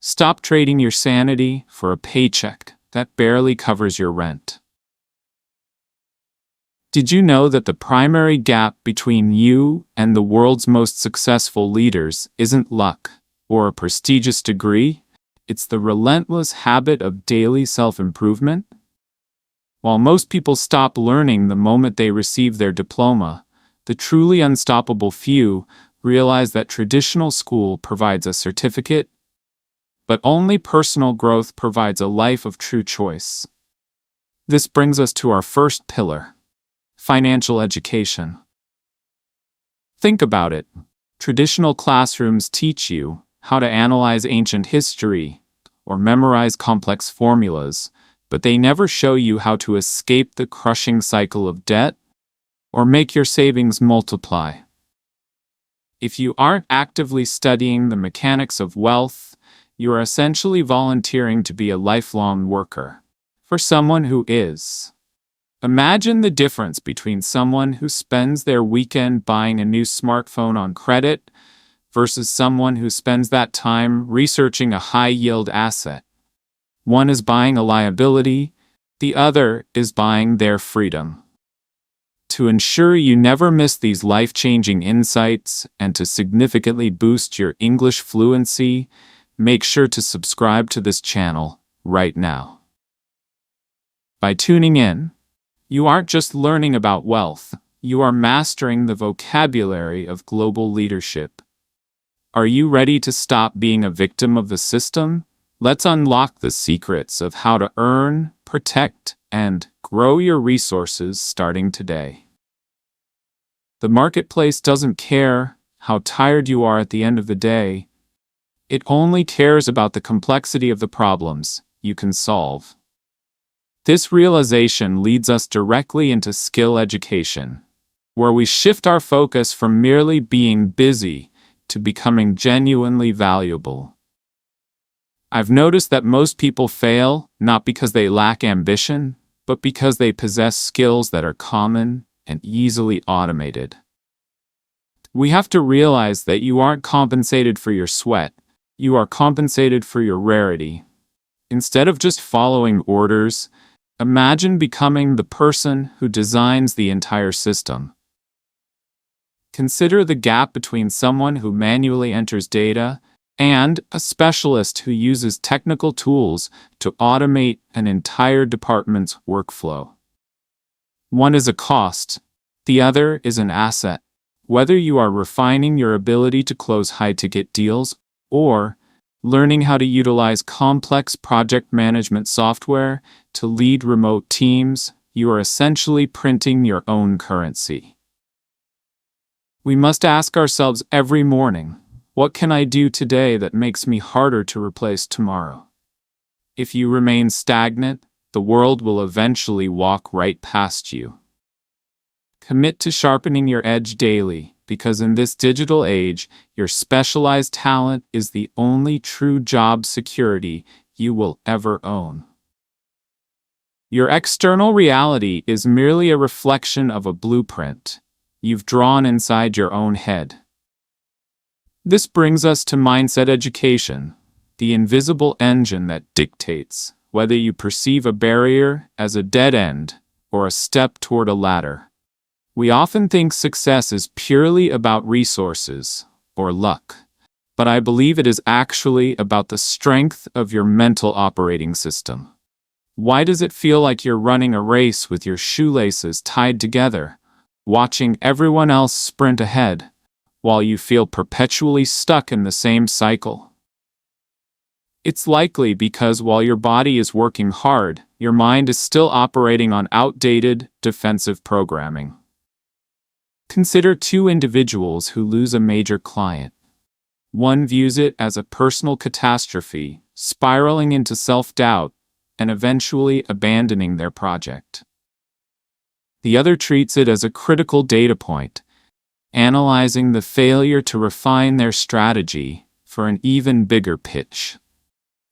Stop trading your sanity for a paycheck that barely covers your rent. Did you know that the primary gap between you and the world's most successful leaders isn't luck or a prestigious degree? It's the relentless habit of daily self-improvement. While most people stop learning the moment they receive their diploma, the truly unstoppable few realize that traditional school provides a certificate, but only personal growth provides a life of true choice. This brings us to our first pillar: financial education. Think about it. Traditional classrooms teach you how to analyze ancient history or memorize complex formulas, but they never show you how to escape the crushing cycle of debt or make your savings multiply. If you aren't actively studying the mechanics of wealth, you are essentially volunteering to be a lifelong worker for someone who is. Imagine the difference between someone who spends their weekend buying a new smartphone on credit versus someone who spends that time researching a high-yield asset. One is buying a liability, the other is buying their freedom. To ensure you never miss these life-changing insights and to significantly boost your English fluency, make sure to subscribe to this channel right now. By tuning in, you aren't just learning about wealth, you are mastering the vocabulary of global leadership. Are you ready to stop being a victim of the system? Let's unlock the secrets of how to earn, protect, and grow your resources starting today. The marketplace doesn't care how tired you are at the end of the day. It only cares about the complexity of the problems you can solve. This realization leads us directly into skill education, where we shift our focus from merely being busy to becoming genuinely valuable. I've noticed that most people fail not because they lack ambition, but because they possess skills that are common and easily automated. We have to realize that you aren't compensated for your sweat, you are compensated for your rarity. Instead of just following orders, imagine becoming the person who designs the entire system. Consider the gap between someone who manually enters data and a specialist who uses technical tools to automate an entire department's workflow. One is a cost, the other is an asset. Whether you are refining your ability to close high-ticket deals or learning how to utilize complex project management software to lead remote teams, you are essentially printing your own currency. We must ask ourselves every morning, what can I do today that makes me harder to replace tomorrow? If you remain stagnant, the world will eventually walk right past you. Commit to sharpening your edge daily, because in this digital age, your specialized talent is the only true job security you will ever own. Your external reality is merely a reflection of a blueprint you've drawn inside your own head. This brings us to mindset education, the invisible engine that dictates whether you perceive a barrier as a dead end or a step toward a ladder. We often think success is purely about resources or luck, but I believe it is actually about the strength of your mental operating system. Why does it feel like you're running a race with your shoelaces tied together, watching everyone else sprint ahead, while you feel perpetually stuck in the same cycle? It's likely because while your body is working hard, your mind is still operating on outdated, defensive programming. Consider two individuals who lose a major client. One views it as a personal catastrophe, spiraling into self-doubt, and eventually abandoning their project. The other treats it as a critical data point, analyzing the failure to refine their strategy for an even bigger pitch.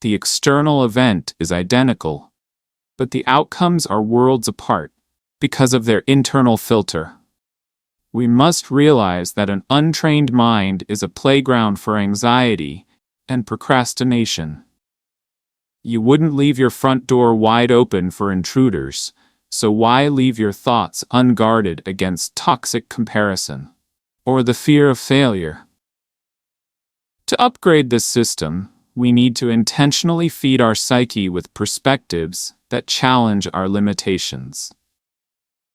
The external event is identical, but the outcomes are worlds apart because of their internal filter. We must realize that an untrained mind is a playground for anxiety and procrastination. You wouldn't leave your front door wide open for intruders, so why leave your thoughts unguarded against toxic comparison or the fear of failure? To upgrade this system, we need to intentionally feed our psyche with perspectives that challenge our limitations.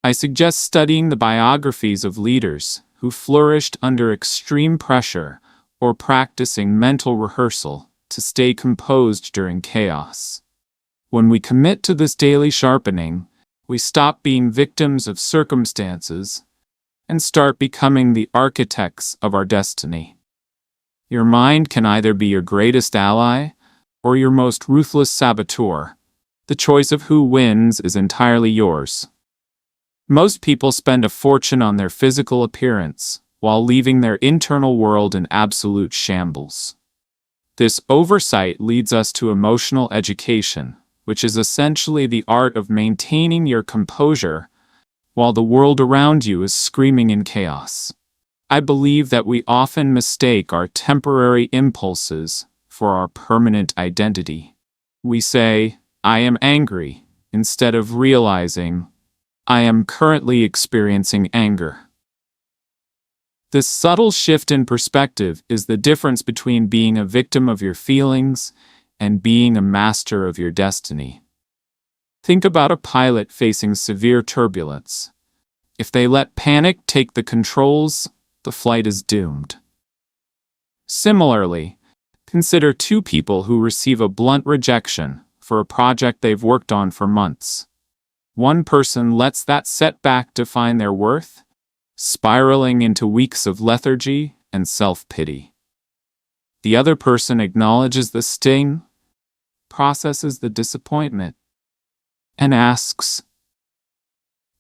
I suggest studying the biographies of leaders who flourished under extreme pressure or practicing mental rehearsal to stay composed during chaos. When we commit to this daily sharpening, we stop being victims of circumstances and start becoming the architects of our destiny. Your mind can either be your greatest ally or your most ruthless saboteur. The choice of who wins is entirely yours. Most people spend a fortune on their physical appearance while leaving their internal world in absolute shambles. This oversight leads us to emotional education, which is essentially the art of maintaining your composure while the world around you is screaming in chaos. I believe that we often mistake our temporary impulses for our permanent identity. We say, "I am angry," instead of realizing, "I am currently experiencing anger." This subtle shift in perspective is the difference between being a victim of your feelings and being a master of your destiny. Think about a pilot facing severe turbulence. If they let panic take the controls, the flight is doomed. Similarly, consider two people who receive a blunt rejection for a project they've worked on for months. One person lets that setback define their worth, spiraling into weeks of lethargy and self-pity. The other person acknowledges the sting, processes the disappointment, and asks,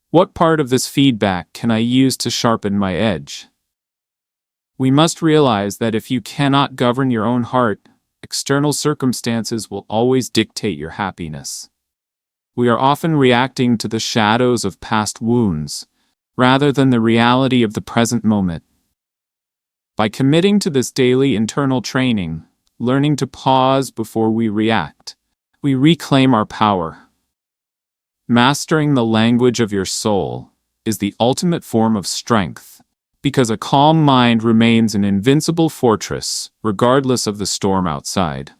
"What part of this feedback can I use to sharpen my edge?" We must realize that if you cannot govern your own heart, external circumstances will always dictate your happiness. We are often reacting to the shadows of past wounds, rather than the reality of the present moment. By committing to this daily internal training, learning to pause before we react, we reclaim our power. Mastering the language of your soul is the ultimate form of strength, because a calm mind remains an invincible fortress, regardless of the storm outside.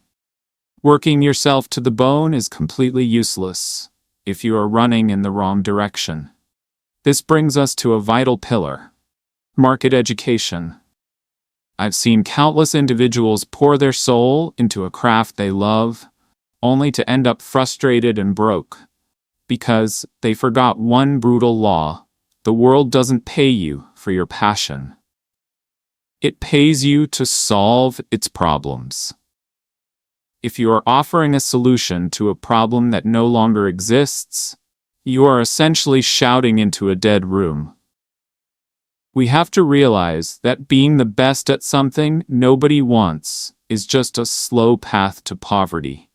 Working yourself to the bone is completely useless if you are running in the wrong direction. This brings us to a vital pillar: market education. I've seen countless individuals pour their soul into a craft they love, only to end up frustrated and broke, because they forgot one brutal law: the world doesn't pay you for your passion. It pays you to solve its problems. If you are offering a solution to a problem that no longer exists, you are essentially shouting into a dead room. We have to realize that being the best at something nobody wants is just a slow path to poverty.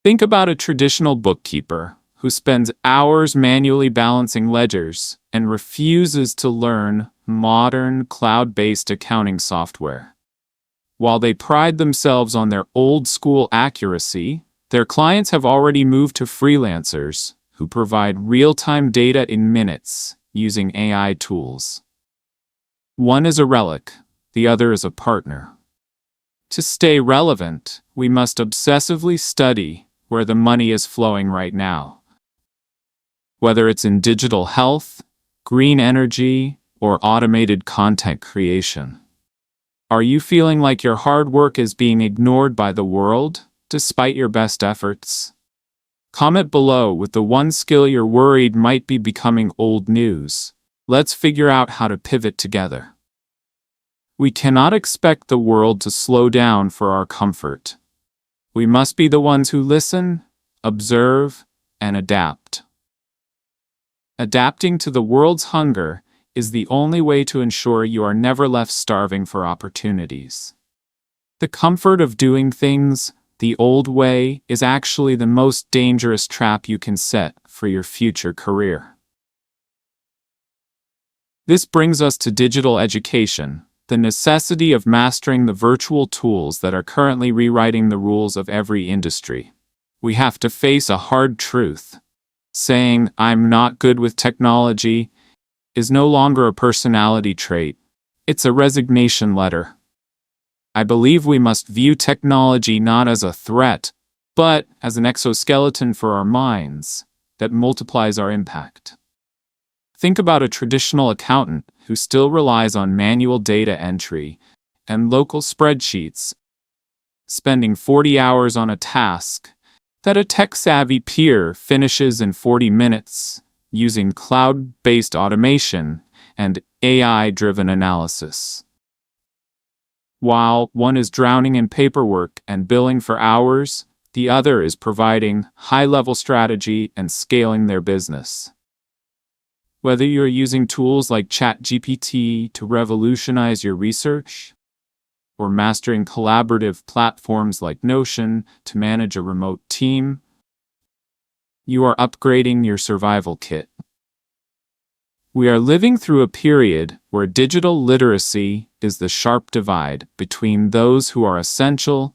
Think about a traditional bookkeeper who spends hours manually balancing ledgers and refuses to learn modern cloud-based accounting software. While they pride themselves on their old-school accuracy, their clients have already moved to freelancers who provide real-time data in minutes using AI tools. One is a relic, the other is a partner. To stay relevant, we must obsessively study where the money is flowing right now. Whether it's in digital health, green energy, or automated content creation. Are you feeling like your hard work is being ignored by the world, despite your best efforts? Comment below with the one skill you're worried might be becoming old news. Let's figure out how to pivot together. We cannot expect the world to slow down for our comfort. We must be the ones who listen, observe, and adapt. Adapting to the world's hunger is the only way to ensure you are never left starving for opportunities. The comfort of doing things the old way is actually the most dangerous trap you can set for your future career. This brings us to digital education, the necessity of mastering the virtual tools that are currently rewriting the rules of every industry. We have to face a hard truth. Saying, "I'm not good with technology," is no longer a personality trait. It's a resignation letter. I believe we must view technology not as a threat, but as an exoskeleton for our minds that multiplies our impact. Think about a traditional accountant who still relies on manual data entry and local spreadsheets, spending 40 hours on a task that a tech-savvy peer finishes in 40 minutes using cloud-based automation and AI-driven analysis. While one is drowning in paperwork and billing for hours, the other is providing high-level strategy and scaling their business. Whether you're using tools like ChatGPT to revolutionize your research, or mastering collaborative platforms like Notion to manage a remote team, you are upgrading your survival kit. We are living through a period where digital literacy is the sharp divide between those who are essential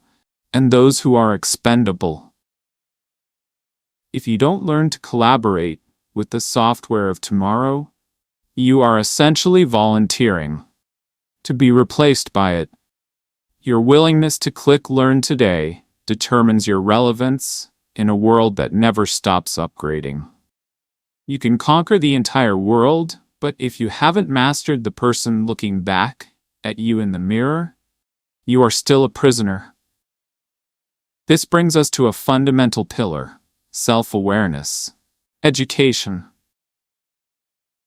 and those who are expendable. If you don't learn to collaborate with the software of tomorrow, you are essentially volunteering to be replaced by it. Your willingness to click Learn Today determines your relevance in a world that never stops upgrading. You can conquer the entire world, but if you haven't mastered the person looking back at you in the mirror, you are still a prisoner. This brings us to a fundamental pillar: self-awareness. Education.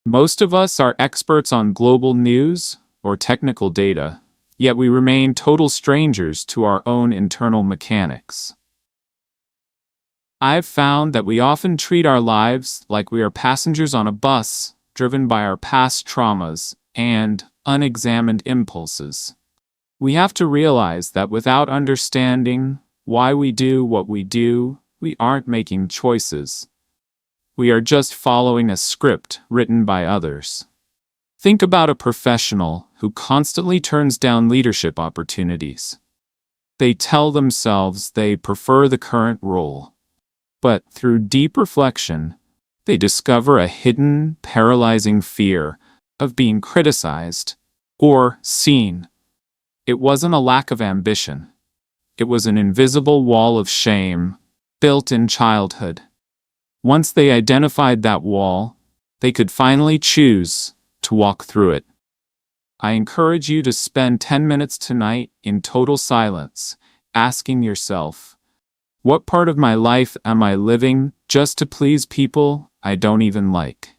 Most of us are experts on global news or technical data, yet we remain total strangers to our own internal mechanics. I've found that we often treat our lives like we are passengers on a bus, driven by our past traumas and unexamined impulses. We have to realize that without understanding why we do what we do, we aren't making choices. We are just following a script written by others. Think about a professional who constantly turns down leadership opportunities. They tell themselves they prefer the current role, but through deep reflection, they discover a hidden, paralyzing fear of being criticized or seen. It wasn't a lack of ambition. It was an invisible wall of shame built in childhood. Once they identified that wall, they could finally choose to walk through it. I encourage you to spend 10 minutes tonight in total silence, asking yourself, what part of my life am I living just to please people I don't even like?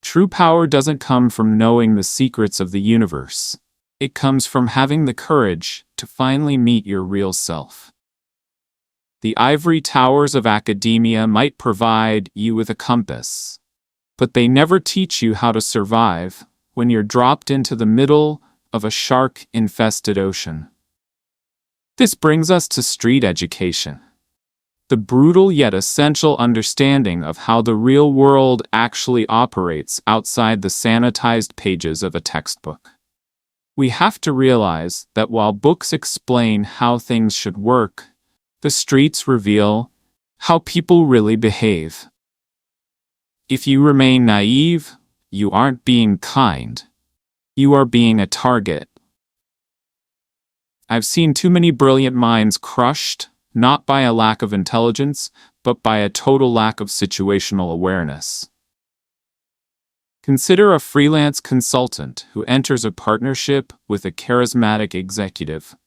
True power doesn't come from knowing the secrets of the universe. It comes from having the courage to finally meet your real self. The ivory towers of academia might provide you with a compass, but they never teach you how to survive when you're dropped into the middle of a shark-infested ocean. This brings us to street education, the brutal yet essential understanding of how the real world actually operates outside the sanitized pages of a textbook. We have to realize that while books explain how things should work, the streets reveal how people really behave. If you remain naive, you aren't being kind. You are being a target. I've seen too many brilliant minds crushed, not by a lack of intelligence, but by a total lack of situational awareness. Consider a freelance consultant who enters a partnership with a charismatic executive.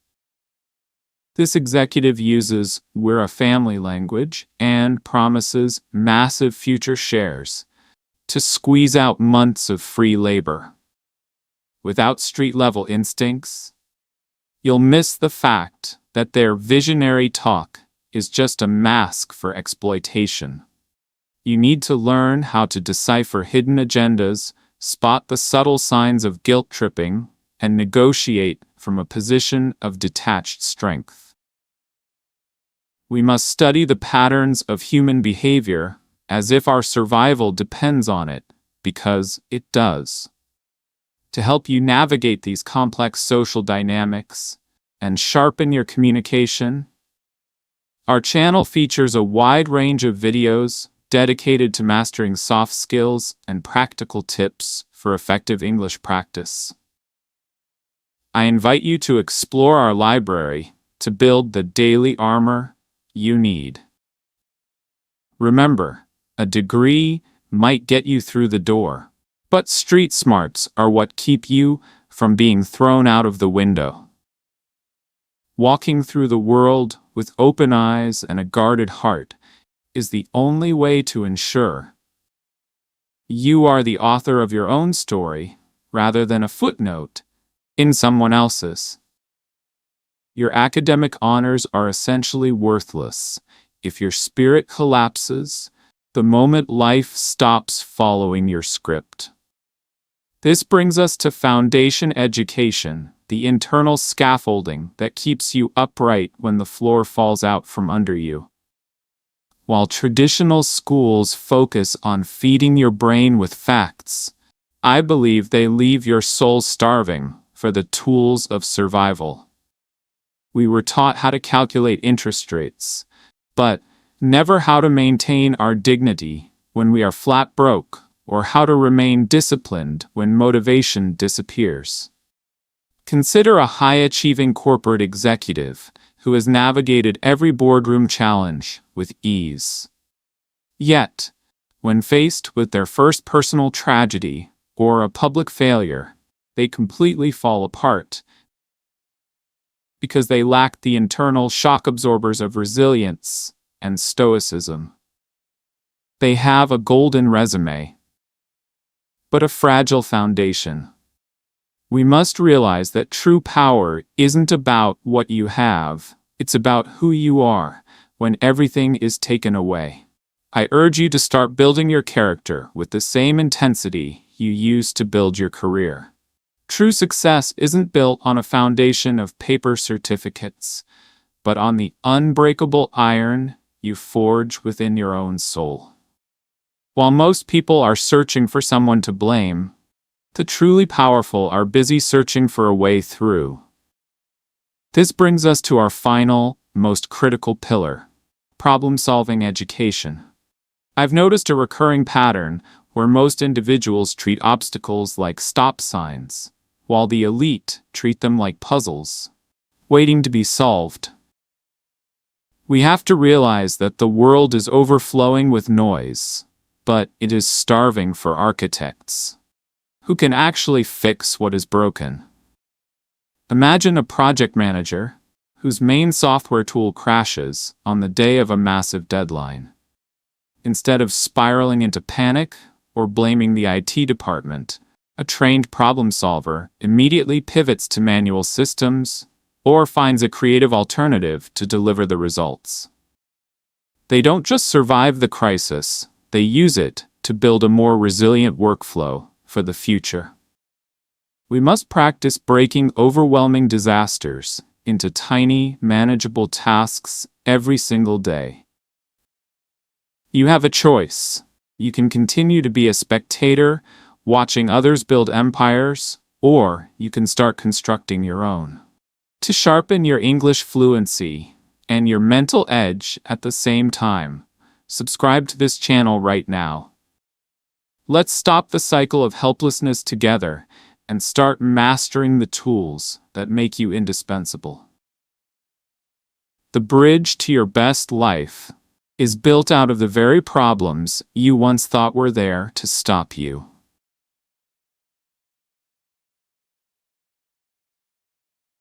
This executive uses "we're a family" language and promises massive future shares to squeeze out months of free labor. Without street-level instincts, you'll miss the fact that their visionary talk is just a mask for exploitation. You need to learn how to decipher hidden agendas, spot the subtle signs of guilt tripping, and negotiate from a position of detached strength. We must study the patterns of human behavior as if our survival depends on it, because it does. to help you navigate these complex social dynamics and sharpen your communication. Our channel features a wide range of videos dedicated to mastering soft skills and practical tips for effective English practice. I invite you to explore our library to build the daily armor you need. Remember, a degree might get you through the door, but street smarts are what keep you from being thrown out of the window. Walking through the world with open eyes and a guarded heart is the only way to ensure you are the author of your own story rather than a footnote in someone else's. Your academic honors are essentially worthless if your spirit collapses the moment life stops following your script. This brings us to foundation education, the internal scaffolding that keeps you upright when the floor falls out from under you. While traditional schools focus on feeding your brain with facts, I believe they leave your soul starving for the tools of survival. We were taught how to calculate interest rates, but never how to maintain our dignity when we are flat broke, or how to remain disciplined when motivation disappears. Consider a high-achieving corporate executive who has navigated every boardroom challenge with ease. Yet, when faced with their first personal tragedy or a public failure, they completely fall apart because they lack the internal shock absorbers of resilience and stoicism. They have a golden resume, but a fragile foundation. We must realize that true power isn't about what you have, it's about who you are when everything is taken away. I urge you to start building your character with the same intensity you used to build your career. True success isn't built on a foundation of paper certificates, but on the unbreakable iron you forge within your own soul. While most people are searching for someone to blame, the truly powerful are busy searching for a way through. This brings us to our final, most critical pillar: problem-solving education. I've noticed a recurring pattern where most individuals treat obstacles like stop signs, while the elite treat them like puzzles, waiting to be solved. We have to realize that the world is overflowing with noise, but it is starving for architects who can actually fix what is broken. Imagine a project manager whose main software tool crashes on the day of a massive deadline. Instead of spiraling into panic or blaming the IT department, a trained problem solver immediately pivots to manual systems or finds a creative alternative to deliver the results. They don't just survive the crisis, they use it to build a more resilient workflow for the future. We must practice breaking overwhelming disasters into tiny, manageable tasks every single day. You have a choice. You can continue to be a spectator, watching others build empires, or you can start constructing your own. To sharpen your English fluency and your mental edge at the same time, subscribe to this channel right now. Let's stop the cycle of helplessness together and start mastering the tools that make you indispensable. The bridge to your best life is built out of the very problems you once thought were there to stop you.